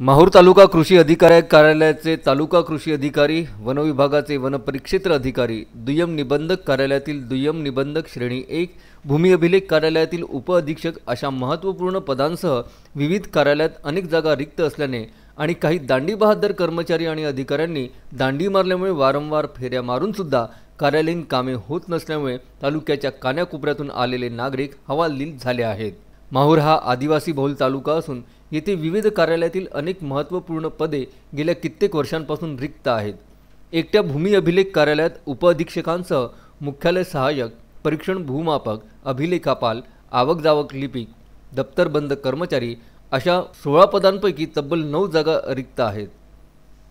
माहूर तालुका कृषी अधिकारी कार्यालयाचे तालुका कृषी अधिकारी, वन विभागाचे वन परिक्षेत्र अधिकारी, दुय्यम निबंधक कार्यालयातील दुय्यम निबंधक श्रेणी 1, भूमी अभिलेख कार्यालयातील उप अधीक्षक अशा महत्त्वपूर्ण पदांसह विविध कार्यालयात अनेक जागा रिक्त असल्याने आणि काही दांडी बहादर कर्मचारी आणि अधिकाऱ्यांनी दांडी मारल्यामुळे वारंवार फेऱ्या मारून सुद्धा कार्यालयीन कामे होत नसल्यामुळे तालुक्याच्या कान्याकोपऱ्यातून आलेले नागरिक हवालदिल झाले आहेत। माहूर हा आदिवासी बहुल तालुका असून येथे विविध कार्यालयातील अनेक महत्त्वपूर्ण पदे गेल्या कित्येक वर्षांपासून रिक्त आहेत। एकट्या भूमी अभिलेख कार्यालयात उपअधीक्षकांसह मुख्यालय सहाय्यक, परीक्षण भूमापक, अभिलेखापाल, आवक जावक लिपिक, दप्तरबंद कर्मचारी अशा 16 पदांपैकी तब्बल 9 जागा रिक्त आहेत।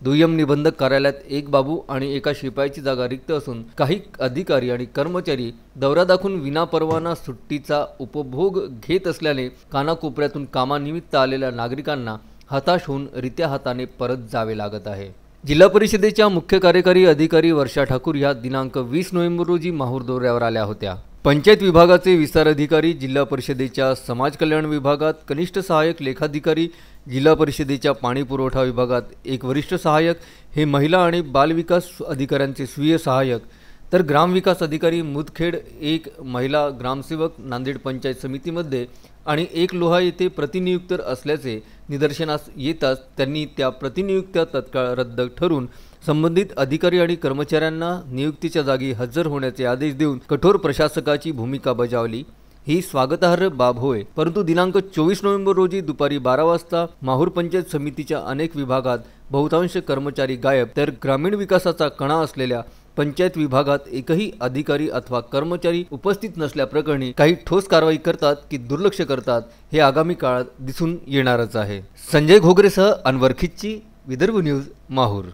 दुय्यम निबंधक कार्यालयात एक बाबू आणि एका शिपायाची जागा रिक्त असून काही अधिकारी आणि कर्मचारी दौरा दाखवून विनापरवाना सुट्टीचा उपभोग घेत असल्याने कानाकोपऱ्यातून कामानिमित्त आलेल्या नागरिकांना हताश होऊन रित्या हाताने परत जावे लागत आहे। जिल्हा परिषदेच्या मुख्य कार्यकारी अधिकारी वर्षा ठाकूर या दिनांक 20 नोव्हेंबर रोजी माहूर दौऱ्यावर आल्या होत्या। पंचायत विभागाचे विस्तार अधिकारी, जिल्हा परिषदेच्या समाज कल्याण विभागात कनिष्ठ सहाय्यक लेखाधिकारी, जिल्हा परिषदेच्या पाणी पुरवठा विभागात एक वरिष्ठ सहाय्यक हे महिला आणि बाल विकास अधिकाऱ्यांचे स्वीय सहाय्यक, तर ग्रामविकास अधिकारी मुदखेड एक महिला ग्रामसेवक नांदेड पंचायत समितीमध्ये आणि एक लोहा येथे प्रतिनियुक्त असल्याचे निदर्शनास येताच त्यांनी त्या प्रतिनियुक्त्या तत्काळ रद्द ठरवून संबंधित अधिकारी आणि कर्मचाऱ्यांना नियुक्तीच्या जागी हजर होण्याचे आदेश देऊन कठोर प्रशासकाची भूमिका बजावली। ही स्वागतार्ह बाब होय, परंतु दिनांक 24 नोव्हेंबर रोजी दुपारी 12 वाजता माहूर पंचायत समितीच्या अनेक विभागात बहुतांश कर्मचारी गायब, तर ग्रामीण विकासाचा कणा असलेल्या पंचायत विभागात एकही अधिकारी अथवा कर्मचारी उपस्थित नसल्याप्रकरणी काही ठोस कारवाई करतात की दुर्लक्ष करतात हे आगामी काळात दिसून येणारच आहे। संजय घोगरेसह अनवर खिच्ची, विदर्भ न्यूज, माहूर।